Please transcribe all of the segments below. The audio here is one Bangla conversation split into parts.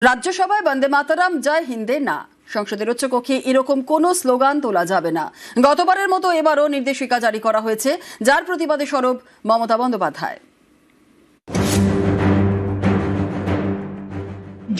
রাজ্যসভায় বন্দে মাতরম জয় হিন্দে না, সংসদের উচ্চকক্ষে এরকম কোনো স্লোগান তোলা যাবে না। গতবারের মতো এবারও নির্দেশিকা জারি করা হয়েছে, যার প্রতিবাদে সরব মমতা বন্দ্যোপাধ্যায়।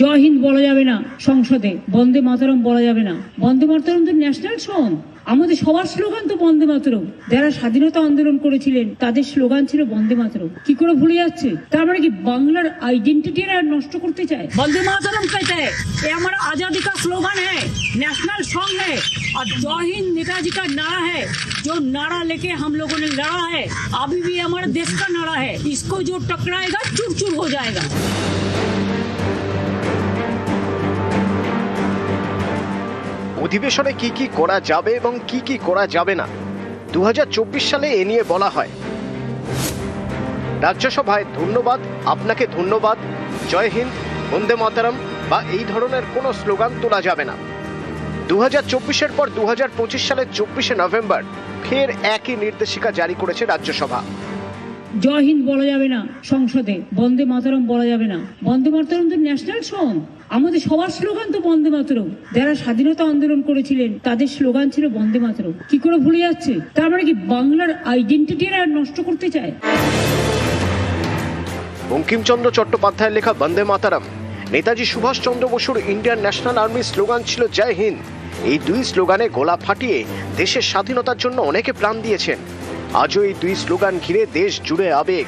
জয় হিন্দ বলা যাবে না, সংসদে বন্দে মাতরম বলা যাবে না। বন্দে মাতরম তো ন্যাশনাল সং, আমাদের সবার স্লোগান তো বন্দে মাতরম। যারা স্বাধীনতা আন্দোলন করেছিলেন তাদের স্লোগান ছিল বন্দে মাতরম। কি করে ভুলে যাচ্ছে? তার মানে কি বাংলার आइडेंटिटी नष्ट करते चाहे? वंदे मातरम कहते हैं, ये हमारा आजादी का स्लोगन है, नेशनल सॉन्ग है। और जय हिंद नेताजी का नारा है, जो नारा लेके हम लोगों ने लड़ा है, अभी भी हमारे देश का नारा है। इसको जो टकराएगा चूर चूर हो जाएगा। অধিবেশনে কি কি করা যাবে এবং কি কি করা যাবে না 2024 সালে এ নিয়ে বলা হয়। রাজ্যসভায় ধন্যবাদ, আপনাকে ধন্যবাদ, জয় হিন্দ, বন্দে মাতরম বা এই ধরনের কোনো স্লোগান তোলা যাবে না। 2024-এর পর 2025 সালের 24শে নভেম্বর ফের একই নির্দেশিকা জারি করেছে রাজ্যসভা। জয় হিন্দ বলা যাবে না, সংসদে বন্দে মাতরম বলা যাবে না। বন্দে মাতরম তো ন্যাশনাল সং, আমাদের সবার স্লোগান তো বন্দে মাতরম। যারা স্বাধীনতা আন্দোলন করেছিলেন তাদের স্লোগান ছিল বন্দে মাতরম। কি করে ভুলে যাচ্ছে? তার মানে কি বাংলার আইডেন্টিটি নষ্ট করতে চায়? বঙ্কিমচন্দ্র চট্টোপাধ্যায়ের লেখা বন্দে মাতরম, নেতাজি সুভাষচন্দ্র বসুর ইন্ডিয়ান ন্যাশনাল আর্মির স্লোগান ছিল জয় হিন্দ। এই দুই স্লোগানে গলা ফাটিয়ে দেশের স্বাধীনতার জন্য অনেকে প্রাণ দিয়েছেন। আজও এই দুই স্লোগান ঘিরে দেশ জুড়ে আবেগ।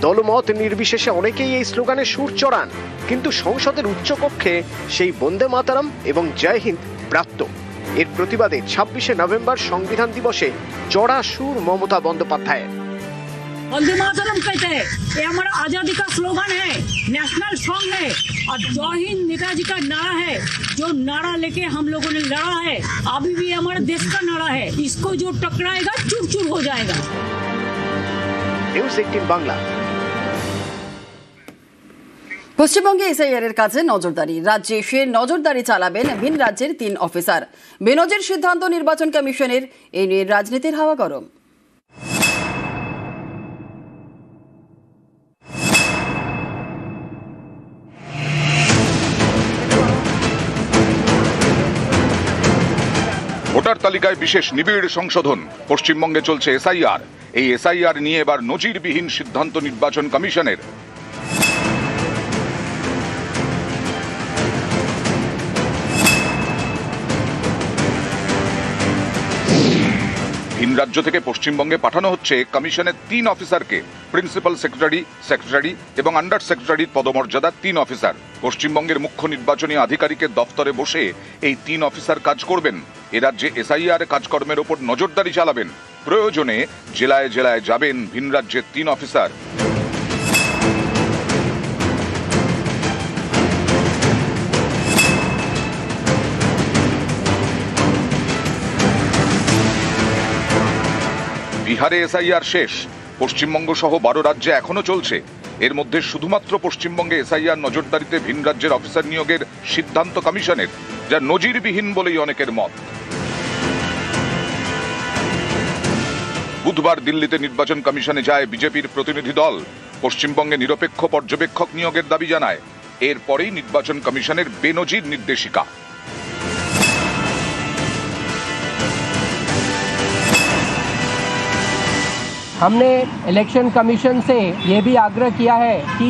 দলমত নির্বিশেষে অনেকেই এই স্লোগানে সুর চড়ান, কিন্তু সংসদের উচ্চকক্ষে সেই বন্দে মাতরম এবং জয় হিন্দ প্রাপ্ত। এর প্রতিবাদে 26শে নভেম্বর সংবিধান দিবসে চড়া সুর মমতা বন্দ্যোপাধ্যায়ের। वंदे मातरम कहते हैं, ये हमारा आजादी का स्लोगन है, नेशनल सॉन्ग है। और जय हिंद नेताजी का नारा है, जो नारा लेके हम लोगों ने लड़ा है, अभी भी हमारे देश का नारा है। इसको जो टकराएगा चूर चूर हो जाएगा। নিউজ 18 বাংলা। পশ্চিমবঙ্গে এসআইআর এর কাজে নজরদারি। রাজ্যে এসে নজরদারি চালাবেন ভিন রাজ্যের 3 অফিসার। বেনজির সিদ্ধান্ত নির্বাচন কমিশনের, এই নিয়ে রাজনীতির হাওয়া গরম। ভোটার তালিকায় বিশেষ নিবিড় সংশোধন। পশ্চিমবঙ্গে চলছে এসআইআর। এই এসআইআর নিয়ে এবার নজিরবিহীন সিদ্ধান্ত নির্বাচন কমিশনের। ভিন রাজ্য থেকে পশ্চিমবঙ্গে পাঠানো হচ্ছে কমিশনের 3 অফিসারকে। প্রিন্সিপাল সেক্রেটারি, সেক্রেটারি এবং আন্ডার সেক্রেটারির পদমর্যাদার 3 অফিসার পশ্চিমবঙ্গের মুখ্য নির্বাচনী আধিকারিকের দফতরে বসে এই 3 অফিসার কাজ করবেন। এ রাজ্যে এসআইআর কাজকর্মের ওপর নজরদারি চালাবেন। প্রয়োজনে জেলায় জেলায় যাবেন ভিন রাজ্যের 3 অফিসার। বিহারে এসআইআর শেষ। পশ্চিমবঙ্গ সহ 12 রাজ্যে এখনো চলছে। এর মধ্যে শুধুমাত্র পশ্চিমবঙ্গে এসআইআর নজরদারিতে ভিন রাজ্যের অফিসার নিয়োগের সিদ্ধান্ত কমিশনের, যা নজিরবিহীন বলেই অনেকের মত। বুধবার দিল্লিতে নির্বাচন কমিশনে যায় বিজেপির প্রতিনিধি দল। পশ্চিমবঙ্গে নিরপেক্ষ পর্যবেক্ষক নিয়োগের দাবি জানায়। এরপরেই নির্বাচন কমিশনের বেনজির নির্দেশিকা। हमने इलेक्शन कमीशन से ये भी आग्रह किया है कि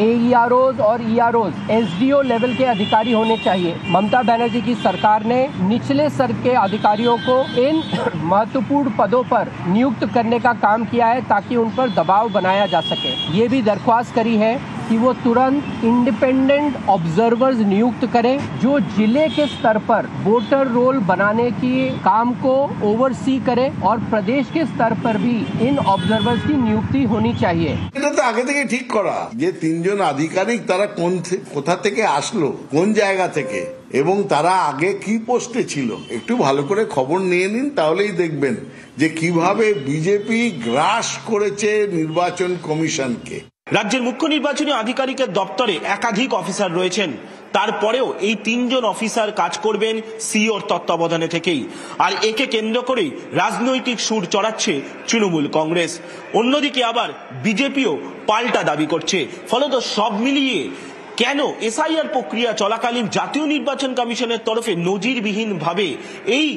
AEROs और EROs SDO लेवल के अधिकारी होने चाहिए। ममता बनर्जी की सरकार ने निचले स्तर के अधिकारियों को इन महत्वपूर्ण पदों पर नियुक्त करने का काम किया है, ताकि उन पर दबाव बनाया जा सके। ये भी दरख्वास्त करी है कि वो तुरंत इंडिपेंडेंट ऑब्जर्वर्स नियुक्त करें, जो जिले के स्तर पर वोटर रोल बनाने की काम को ओवरसी करें, और प्रदेश के स्तर पर भी इन ऑब्जर्वर्स की नियुक्ति होनी चाहिए। এটা তো আগে থেকে ঠিক করা যে 3 জন আধিকারিক তারা কোথা থেকে আসলো, কোন জায়গা থেকে, এবং তারা আগে কি পোস্টে ছিল। একটু ভালো করে খবর নিয়ে নিন, তাহলেই দেখবেন যে কিভাবে বিজেপি গ্রাস করেছে নির্বাচন কমিশনকে। রাজ্যের মুখ্য নির্বাচনী আধিকারিকের দপ্তরে একাধিক অফিসার রয়েছেন। তারপরেও এই 3 জন অফিসার কাজ করবেন সিওর তত্ত্বাবধানে থেকেই। আর একে কেন্দ্র করেই রাজনৈতিক সুর চড়াচ্ছে তৃণমূল কংগ্রেস। অন্যদিকে আবার বিজেপিও পাল্টা দাবি করছে। ফলত সব মিলিয়ে কেন এসআইআর প্রক্রিয়া চলাকালীন জাতীয় নির্বাচন কমিশনের তরফে নজিরবিহীনভাবে এই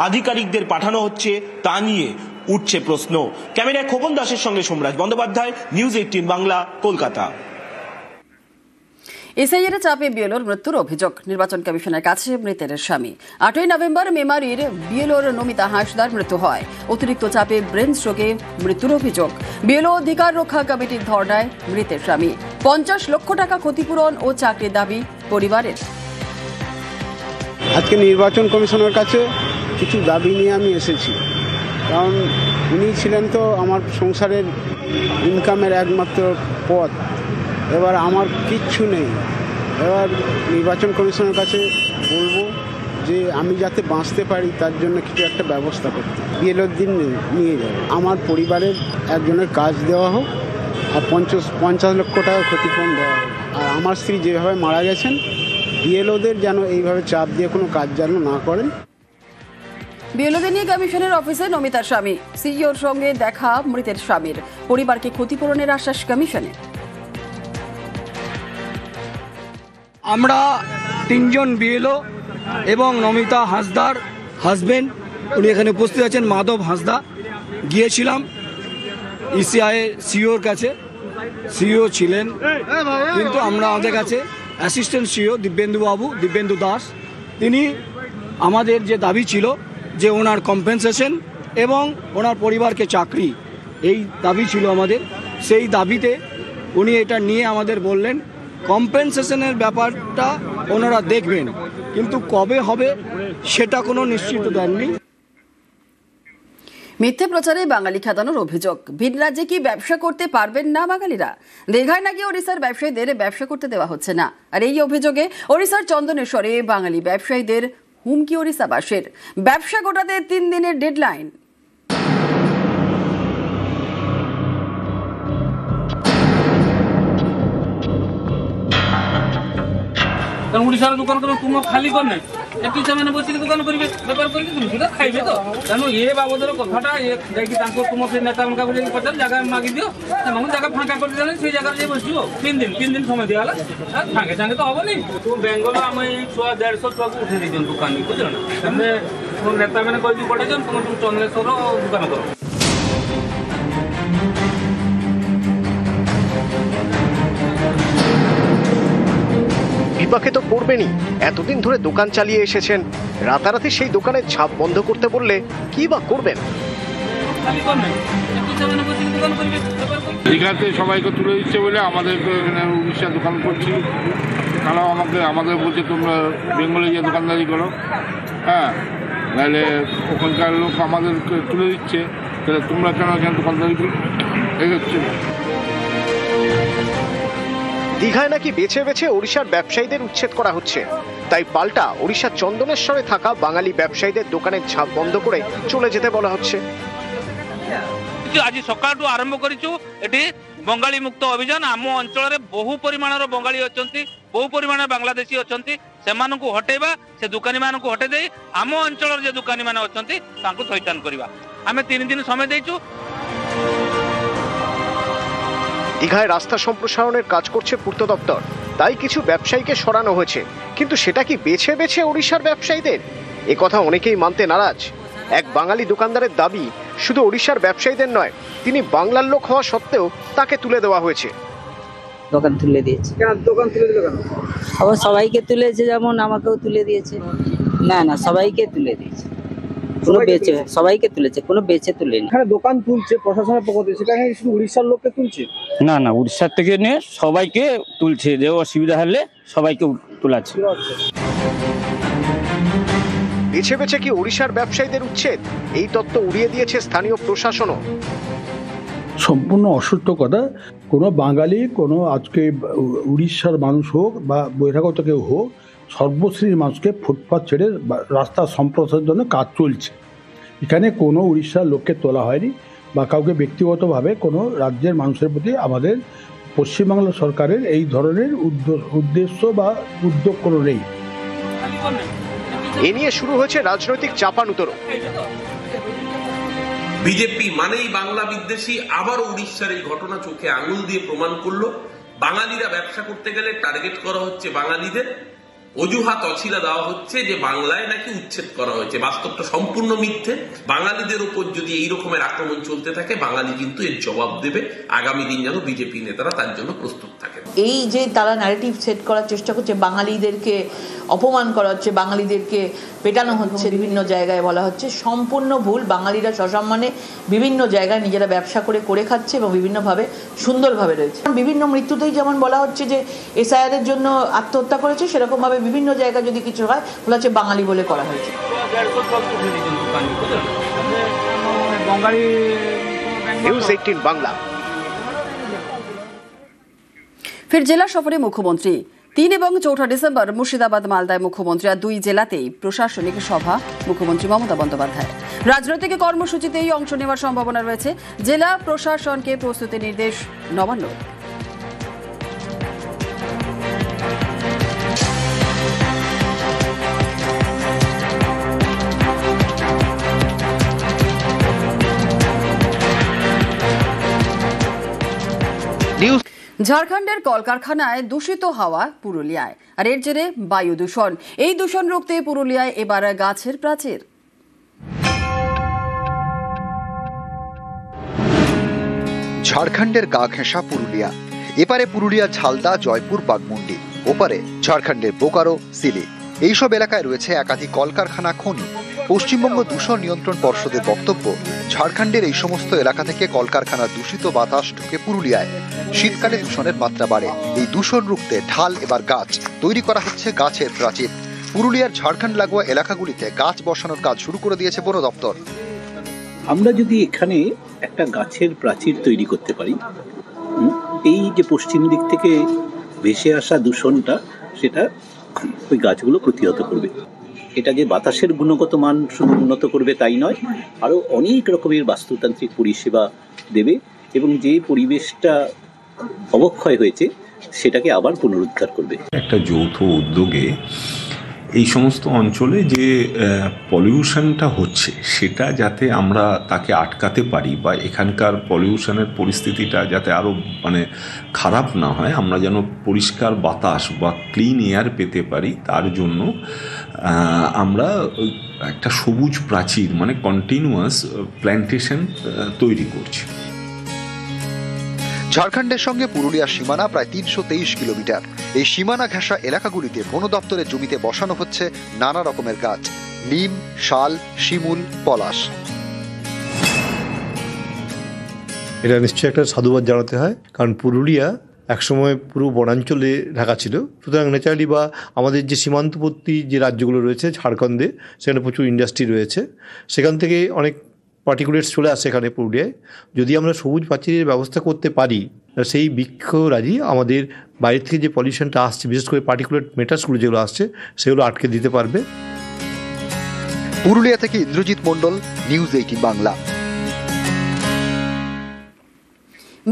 আধিকারিকদের পাঠানো হচ্ছে তা নিয়ে উঠছে প্রশ্ন। ক্যামেরায় খোকন দাসের সঙ্গে সোমরাজ বন্দ্যোপাধ্যায়, নিউজ 18 বাংলা, কলকাতা। এসআইআর চাপে বিএলওর মৃত্যুর অভিযোগ নির্বাচন কমিশনের কাছে মৃতের স্বামী। 8ই নভেম্বর মেমারির বিএলওর নমিতা হাঁসদার মৃত্যু হয়। অতিরিক্ত চাপে ব্রেন স্ট্রোকে মৃত্যুর অভিযোগ। বিএলও অধিকার রক্ষা কমিটির ধর্নায় মৃতের স্বামী। 50 লক্ষ টাকা ক্ষতিপূরণ ও চাকরির দাবি পরিবারের। আজকে নির্বাচন কমিশনের কাছে কিছু দাবি নিয়ে আমি এসেছি, কারণ উনি ছিলেন তো আমার সংসারের ইনকামের একমাত্র পথ। এবার আমার কিচ্ছু নেই। এবার নির্বাচন কমিশনের কাছে বলবো যে আমি যাতে বাঁচতে পারি তার জন্য কিছু একটা ব্যবস্থা করতে। বিএলওর দিন নিয়ে যাবে, আমার পরিবারের একজনের কাজ দেওয়া হোক আর 50 লক্ষ টাকা ক্ষতিপূরণ দেওয়া হোক। আর আমার স্ত্রী যেভাবে মারা গেছেন, বিএলওদের যেন এইভাবে চাপ দিয়ে কোনো কাজ যেন না করেন। বিএলওদের নিয়ে কমিশনের অফিসে নমিতার স্বামী। সিইওর সঙ্গে দেখা মৃতের স্বামীর। পরিবারকে ক্ষতিপূরণের আশ্বাস কমিশনের। আমরা 3 জন বিএলও এবং নমিতা হাঁসদার হাজবেন্ড, উনি এখানে উপস্থিত আছেন, মাধব হাঁসদা, গিয়েছিলাম ইসিআই সিইওর কাছে। সিইও ছিলেন, কিন্তু আমরা আমাদের কাছে অ্যাসিস্ট্যান্ট সিইও দিব্যেন্দু দাস, তিনি আমাদের যে দাবি ছিল যে ওনার কম্পেনসেশন এবং ওনার পরিবারকে চাকরি, এই দাবি ছিল আমাদের। সেই দাবিতে উনি এটা নিয়ে আমাদের বললেন কম্পেনসেশনের ব্যাপারটা ওনারা দেখবেন, কিন্তু কবে হবে সেটা কোনো নিশ্চিত দেননি। মিথ্যে প্রচারে বাঙালি খেতানোর অভিযোগ। ভিন রাজ্যে কি ব্যবসা করতে পারবেন না বাঙালিরা? দীঘায় নাকি ওড়িশার ব্যবসায়ীদের ব্যবসা করতে দেওয়া হচ্ছে না। আর এই অভিযোগে ওড়িশার চন্দনেশ্বরে বাঙালি ব্যবসায়ীদের হুমকি ওড়িশাবাসীর। ব্যবসা গোটাতে 3 দিনের ডেডলাইন। ওড়িশার দোকান করে তোমার খালি করনে একই সময় বসে দোকান করবে, বেপার করবে, তুমি সেটা খাইবে তো। তেমন এ বাবদের কথাটা যাই তাকে তোমার সেই নেতা মানকা বলে পচার জায়গা মাগি দিও, তেমন জায়গা ফাঁকা করে দিলে সেই জায়গায় যাই বসিব। 3 দিন সময় দেওয়া সাঙ্গে সাঙ্গে তো হবনি। তো বেঙ্গলে আমি 150 টাকা উঠে দিয়েছেন দোকান, বুঝলো না? তাহলে নেতা মানে কয়েকদিন পড়েছেন, তোমার তুমি চন্দ্রেশ্বর দোকান করো। বিপাকে তো পড়বেনই। এতদিন ধরে দোকান চালিয়ে এসেছেন, রাতারাতি সেই দোকানের ঝাঁপ বন্ধ করতে বললে কি বা করবেন? দীঘাতে সবাইকে তুলে দিচ্ছে বলে আমাদের এখানে উড়িষ্যা দোকান করছি। তারাও আমাদের বলছে তোমরা বেঙ্গলে গিয়ে দোকানদারি করো। হ্যাঁ, নাহলে ওখানকার লোক আমাদেরকে তুলে দিচ্ছে, তাহলে তোমরা কেন এখানে দোকানদারি করো? এই হচ্ছে। দীঘায় নাকি বেছে বেছে ওড়িশার ব্যবসায়ীদের উচ্ছেদ করা হচ্ছে, তাই পাল্টা ওড়িশার চন্দনেশ্বরে থাকা বাঙালি ব্যবসায়ীদের দোকানের ঝাঁপ বন্ধ করে চলে যেতে বলা হচ্ছে। আজ সকালু আরম্ভ করেছু এটি বঙ্গালী মুক্ত অভিযান। আম অঞ্চলের বহু পরিমাণর বঙ্গালী অছন্তি, বহু পরিমাণর বাংলাদেশী অছন্তি, সেমানଙ୍କୁ হটাইবা, সে দোকানী মানଙ୍କୁ হটাই দেই আম অঞ্চলের যে দোকানী মানে অছন্তি তাଙ୍କୁ থইতান করিবা। আমি 3 দিন সময় দেইছু। দীঘায় রাস্তা সম্প্রসারণের কাজ করছে পূর্ত দপ্তর, তাই কিছু ব্যবসায়ীকে সরানো হয়েছে। কিন্তু সেটা কি বেছে বেছে ওড়িশার ব্যবসায়ীদের? এ কথা অনেকেই মানতে নারাজ। এক বাঙালি দোকানদারের দাবি, শুধু ওড়িশার ব্যবসায়ীদের নয়, তিনি বাংলার লোক হওয়া সত্ত্বেও তাকে তুলে দেওয়া হয়েছে। দোকান তুলে দিয়েছে। দোকান তুলে দিল কেন? আবার সবাইকে তুলেছে, যেমন আমাকেও তুলে দিয়েছে। না, সবাইকে তুলে দিয়েছে, কোনো বেচে সবাইকে তুলেছে, কোনো বেচে তুলেনি। এখানে দোকান তুলছে প্রশাসনের পক্ষ থেকে, সেখানে শুধু উড়িষ্যার লোককে তুলছে? না, উড়িষ্যার থেকে নিয়ে সবাইকে তুলছে, যে অসুবিধা হলে সবাইকে তোলাচ্ছে। বেছে বেছে কি ওড়িশার ব্যবসায়ীদের উচ্ছেদ? এই তত্ত্ব উড়িয়ে দিয়েছে স্থানীয় প্রশাসনও। সম্পূর্ণ অসত্য কথা। কোনো বাঙালি, কোনো আজকে উড়িষ্যার মানুষ হোক বা বহিরাগত কেউ হোক, সর্বশ্রেণীর মানুষকে ফুটপাত ছেড়ে রাস্তা সম্প্রসারণের জন্য কাজ চলছে। এখানে কোনো উড়িষ্যার লোককে তোলা হয়নি বা কাউকে ব্যক্তিগতভাবে কোনো রাজ্যের মানুষের প্রতি আমাদের পশ্চিমবাংলা সরকারের এই ধরনের উদ্দেশ্য বা উদ্যোগ কোনো নেই। এ নিয়ে শুরু হয়েছে রাজনৈতিক চাপানুতোর। বিজেপি মানেই বাংলা বিদ্বেষী। আবার উড়িষ্যার এই ঘটনা চোখে আঙুল দিয়ে প্রমাণ করলো বাঙালিরা ব্যবসা করতে গেলে টার্গেট করা হচ্ছে বাঙালিদের, অজুহাত অছিলা দেওয়া হচ্ছে যে বাংলায় নাকি উচ্ছেদ করা হয়েছে। বাস্তবটা সম্পূর্ণ মিথ্যে। বাঙালিদের উপর যদি এই রকমের আক্রমণ চলতে থাকে, বাঙালি কিন্তু এর জবাব দেবে। আগামী দিন যেন বিজেপি নেতারা তার জন্য প্রস্তুত থাকে। এই যে তারা ন্যারেটিভ সেট করার চেষ্টা করছে, বাঙালিদেরকে অপমান করা হচ্ছে, বাঙালিদেরকে পেটানো হচ্ছে, বিভিন্ন জায়গায় বলা হচ্ছে, সম্পূর্ণ ভুল। বাঙালিরা সসম্মানে বিভিন্ন জায়গায় নিজেরা ব্যবসা করে খাচ্ছে এবং বিভিন্নভাবে সুন্দরভাবে রয়েছে। বিভিন্ন মৃত্যুতেই যেমন বলা হচ্ছে যে এসআইআর এর জন্য আত্মহত্যা করেছে, সেরকম ভাবে বিভিন্ন জায়গায় যদি কিছু হয় বলা হচ্ছে বাঙালি বলে করা হয়েছে। নিউজ 18 বাংলা। ফের জেলা সফরে মুখ্যমন্ত্রী। 3 এবং 4 ডিসেম্বর মুর্শিদাবাদ, মালদায় মুখ্যমন্ত্রী। আর 2 জেলাতেই প্রশাসনিক সভা মুখ্যমন্ত্রী মমতা বন্দ্যোপাধ্যায়। রাজনৈতিক কর্মসূচিতেই অংশ নেওয়ার সম্ভাবনা রয়েছে। জেলা প্রশাসনকে প্রস্তুতি নির্দেশ নবান্ন। ঝাড়খণ্ডের কলকারখানায় দূষিত হাওয়া পুরুলিয়ায়, আর এর জেরে বায়ু দূষণ। এই দূষণ রুখতে পুরুলিয়ায় এবার গাছের প্রাচীর। ঝাড়খণ্ডের গা ঘেঁষা পুরুলিয়া। এপারে পুরুলিয়া ঝালদা, জয়পুর, বাগমুন্ডি, ওপারে ঝাড়খণ্ডের বোকারো, সিলি। এইসব এলাকায় রয়েছে একাধিক কলকারখানা, খনি। পশ্চিমবঙ্গ দূষণ নিয়ন্ত্রণ পর্ষদের বক্তব্য, ঝাড়খণ্ডের এই সমস্ত এলাকা থেকে কলকারখানার দূষিত বাতাস ঢুকে পুরুলিয়ায়। শীতকালে দূষণের মাত্রা বাড়ে। এই দূষণ রুখতে ঢাল এবার গাছ। তৈরি করা হচ্ছে গাছের প্রাচীর। পুরুলিয়ার ঝাড়খণ্ড লাগোয়া এলাকাগুলিতে গাছ বসানোর কাজ শুরু করে দিয়েছে বন দপ্তর। আমরা যদি এখানে একটা গাছের প্রাচীর তৈরি করতে পারি, এই যে পশ্চিম দিক থেকে ভেসে আসা দূষণটা, সেটা ওই গাছগুলো প্রতিহত করবে। এটা যে বাতাসের গুণগত মান শুধু উন্নত করবে তাই নয়, আরও অনেক রকমের বাস্তুতান্ত্রিক পরিষেবা দেবে এবং যে পরিবেশটা অবক্ষয় হয়েছে সেটাকে আবার পুনরুদ্ধার করবে। একটা যৌথ উদ্যোগে এই সমস্ত অঞ্চলে যে পলিউশনটা হচ্ছে সেটা যাতে আমরা তাকে আটকাতে পারি বা এখানকার পলিউশনের পরিস্থিতিটা যাতে আরও খারাপ না হয়, আমরা যেন পরিষ্কার বাতাস বা ক্লিন এয়ার পেতে পারি, তার জন্য আমরা একটা সবুজ প্রাচীর কন্টিনিউয়াস প্ল্যান্টেশন তৈরি করছি। ঝাড়খণ্ডের সঙ্গে পুরুলিয়ার সীমানা প্রায় 323 কিলোমিটার। এই সীমানা ঘেঁষা এলাকাগুলিতে বন দপ্তরের জমিতে বসানো হচ্ছে নানা রকমের গাছ, নিম, শাল, শিমুল, পলাশ। এটা নিশ্চয়ই একটা সাধুবাদ জানাতে হয়, কারণ পুরুলিয়া একসময় পুরো বনাঞ্চলে ঢাকা ছিল। সুতরাং ন্যাচারালি বা আমাদের যে সীমান্তবর্তী যে রাজ্যগুলো রয়েছে ঝাড়খণ্ডে, সেখানে প্রচুর ইন্ডাস্ট্রি রয়েছে, সেখান থেকে অনেক পার্টিকুলেটস চলে আসে এখানে পুরুলিয়ায়। যদি আমরা সবুজ প্রাচীরের ব্যবস্থা করতে পারি, সেই বৃক্ষরাজি আমাদের বাইরে থেকে যে পলিউশনটা আসছে, বিশেষ করে পার্টিকুলেট ম্যাটার্সগুলো যেগুলো আসছে, সেগুলো আটকে দিতে পারবে। পুরুলিয়া থেকে ইন্দ্রজিৎ মণ্ডল, নিউজ 18 বাংলা।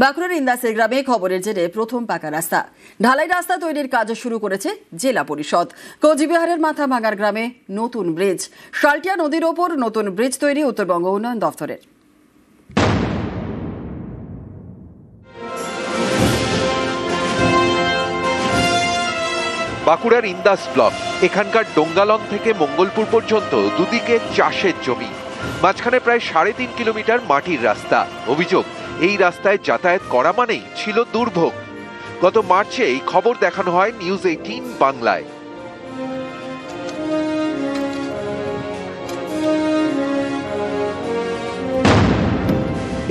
বাঁকুড়ার ইন্দাসের গ্রামে খবরের জেরে প্রথম পাকা রাস্তা। ঢালাই রাস্তা তৈরির কাজ শুরু করেছে জেলা পরিষদ। কোচবিহারের মাথাভাঙার গ্রামে নতুন ব্রিজ। শালটিয়া নদীর ওপর নতুন ব্রিজ তৈরি উত্তরবঙ্গ উন্নয়ন দফতরের। বাঁকুড়ার ইন্দাস ব্লক। এখানকার ডোঙ্গালন থেকে মঙ্গলপুর পর্যন্ত দুদিকে চাষের জমি, মাঝখানে প্রায় 3.5 কিলোমিটার মাটির রাস্তা। অভিযোগ, এই রাস্তায় যাতায়াত করা মানেই ছিল দুর্ভোগ। গত মার্চে এই খবর দেখানো হয় নিউজ 18 বাংলায়।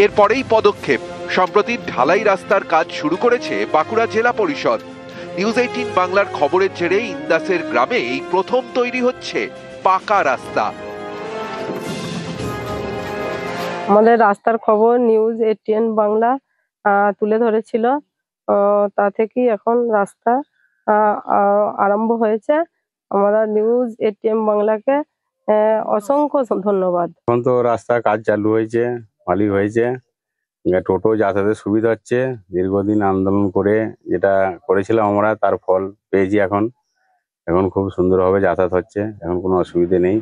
এরপরেই পদক্ষেপ। সম্প্রতি ঢালাই রাস্তার কাজ শুরু করেছে বাঁকুড়া জেলা পরিষদ। নিউজ 18 বাংলার খবরের জেরে ইন্দাসের গ্রামে এই প্রথম তৈরি হচ্ছে পাকা রাস্তা। আমাদের রাস্তার খবর নিউজ 18 বাংলা তুলে ধরেছিল, তা থেকেই এখন রাস্তা আরম্ভ হয়েছে। আমরা নিউজ 18 বাংলাকে অসংখ্য ধন্যবাদ। এখন তো রাস্তার কাজ চালু হয়েছে, ভালোই হয়েছে। টোটো যাতায়াতের সুবিধা হচ্ছে। দীর্ঘদিন আন্দোলন করে যেটা করেছিলাম আমরা, তার ফল পেয়েছি। এখন খুব সুন্দরভাবে যাতায়াত হচ্ছে, এখন কোনো অসুবিধে নেই।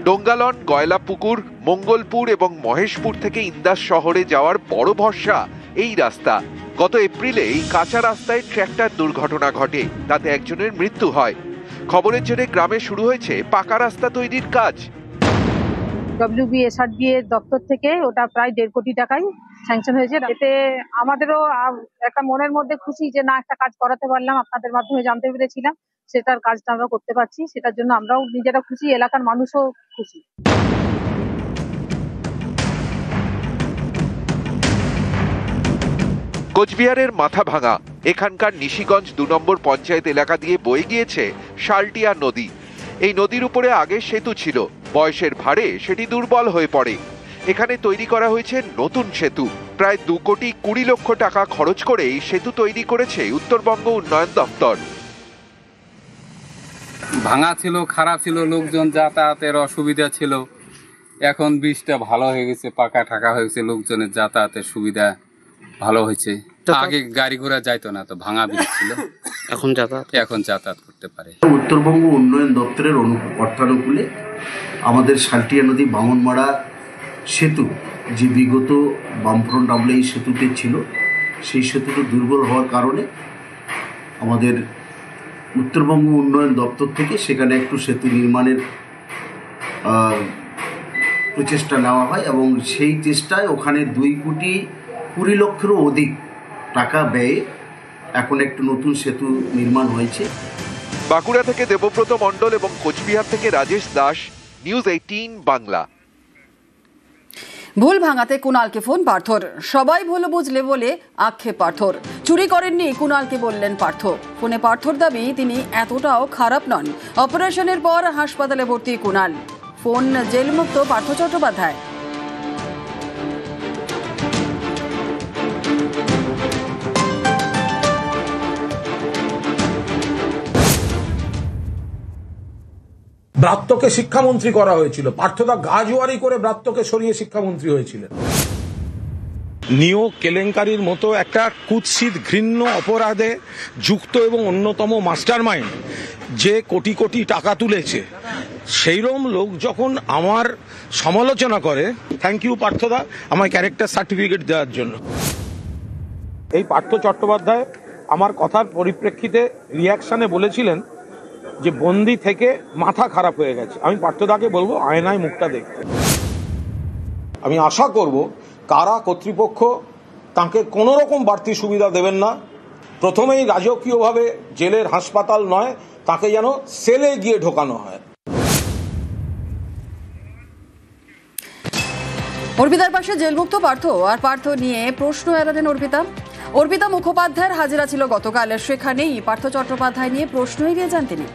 ডোঙ্গালন, গয়লাপুকুর, মঙ্গলপুর এবং মহেশপুর থেকে ইন্দাস শহরে যাওয়ার বড় ভরসা এই রাস্তা। গত এপ্রিলে এই কাঁচা রাস্তায় ট্র্যাক্টর দুর্ঘটনা ঘটে, তাতে একজনের মৃত্যু হয়। খবরের জেরে গ্রামে শুরু হয়েছে পাকা রাস্তা তৈরির কাজ। WBSRDA দপ্তর থেকে ওটা প্রায় 1.5 কোটি টাকায় স্যাংশন হয়েছে। এতে আমাদেরও একটা মনের মধ্যে খুশি যে না, একটা কাজ করাতে পারলাম, আপনাদের মাধ্যমে জানতে পেরেছিলাম, সেটার কাজটা আমরা করতে পারছি, সেটার জন্য আমরাও নিজেরা খুশি, এলাকার মানুষও খুশি। কোচবিহারের মাথাভাঙা, এখানকার নিশিগঞ্জ 2 নম্বর পঞ্চায়েত এলাকা দিয়ে বয়ে গিয়েছে শালটিয়া নদী। এই নদীর উপরে আগে সেতু ছিল, বয়সের ভারে সেটি দুর্বল হয়ে পড়ে। এখানে তৈরি করা হয়েছে নতুন সেতু। প্রায় 2,20 কোটি টাকা খরচ করে এই সেতু তৈরি করেছে উত্তরবঙ্গ উন্নয়ন দপ্তর। ভাঙা ছিল, খারাপ ছিল, লোকজন যাতায়াতের অসুবিধা ছিল। এখন ব্রিজটা ভালো হয়ে গেছে, পাকা ঠাকা হয়েছে, লোকজনের যাতায়াতের সুবিধা ভালো হয়েছে। আগে গাড়ি ঘোড়া যাইতো না, তো ভাঙা ব্রিজ ছিল, এখন যাতায়াত করতে পারে। উত্তরবঙ্গ উন্নয়ন দপ্তরের অর্থানুকূলে আমাদের শালটিয়া নদী বামনমারা সেতু, যে বিগত বামফ্রন্ট আমলে এই সেতুটি ছিল, সেই সেতুটি দুর্বল হওয়ার কারণে আমাদের উত্তরবঙ্গ উন্নয়ন দপ্তর থেকে সেখানে একটু সেতু নির্মাণের প্রচেষ্টা নেওয়া হয় এবং সেই চেষ্টায় ওখানে 2,20 লক্ষেরও অধিক টাকা ব্যয়ে এখন একটু নতুন সেতু নির্মাণ হয়েছে। বাঁকুড়া থেকে দেবব্রত মণ্ডল এবং কোচবিহার থেকে রাজেশ দাস, নিউজ 18 বাংলা। ভুল ভাঙাতে কুণালকে ফোন পার্থর, সবাই ভুল বুঝলে বলে আক্ষেপ পার্থর। চুরি করেননি কুণালকে বললেন পার্থ। ফোনে পার্থর দাবি তিনি এতটাও খারাপ নন। অপারেশনের পর হাসপাতালে ভর্তি কুণাল। ফোন জেলমুক্ত পার্থ চট্টোপাধ্যায়। ব্রাত্যকে শিক্ষামন্ত্রী করা হয়েছিল, পার্থদা গাজওয়ারি করে ব্রাত্যকে সরিয়ে শিক্ষামন্ত্রী হয়েছিলেন। নিয়োগ কেলেঙ্কারির মতো একটা কুৎসিত ঘৃণ্য অপরাধে যুক্ত এবং অন্যতম মাস্টারমাইন্ড যে কোটি কোটি টাকা তুলেছে, সেইরকম লোক যখন আমার সমালোচনা করে, থ্যাংক ইউ পার্থদা আমায় ক্যারেক্টার সার্টিফিকেট দেওয়ার জন্য। এই পার্থ চট্টোপাধ্যায় আমার কথার পরিপ্রেক্ষিতে রিয়াকশনে বলেছিলেন যে বন্দি থেকে মাথা খারাপ হয়ে গেছে। আমি পার্থদাকে বলবো আয়নায় মুখটা দেখতে। আমি আশা করব কারা কর্তৃপক্ষ তাকে কোনো রকম বাড়তি সুবিধা দেবেন না। প্রথমেই রাজকীয়ভাবে জেলের হাসপাতাল নয়, তাকে যেন সেলে গিয়ে ঢোকানো হয়। অর্পিতার পাশে জেলমুক্ত পার্থ, আর পার্থ নিয়ে প্রশ্ন এড়ালেন অর্পিতা। অর্পিতা মুখোপাধ্যায়ের হাজিরা ছিল গতকাল, সেখানেই পার্থ চট্টোপাধ্যায় নিয়ে প্রশ্ন এড়িয়ে যান তিনি।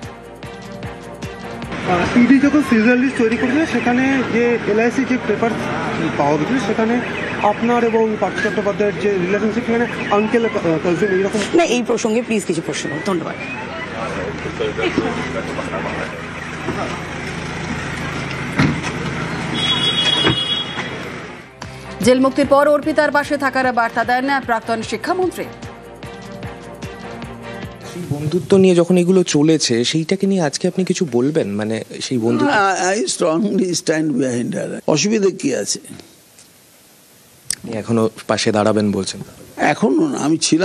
ইডি যখন সিরিয়াল লিস্ট তৈরি করেছিল, সেখানে যে LIC যে পেপার পাওয়া গেছিল, সেখানে আপনার এবং পার্থ চট্টোপাধ্যায়ের যে রিলেশনশিপ, সেখানে আঙ্কেল কাজিন এইরকম না। এই প্রসঙ্গে প্লিজ কিছু প্রশ্ন করুন, ধন্যবাদ। জেল মুক্তির পর অর্পিতার পাশে থাকার বার্তা দেন প্রাক্তন শিক্ষামন্ত্রী। বন্ধুত্ব নিয়ে যখন এগুলো চলেছে, সেইটাকে নিয়ে আজকে আপনি কিছু বলবেন? মানে সেই বন্ধুত্ব, আই স্ট্রংলি স্ট্যান্ড বিহাইন্ড হার। অসুবিধা কি আছে? এখনো পাশে দাঁড়াবেন বলছেন? এখনো না, আমি ছিলাম।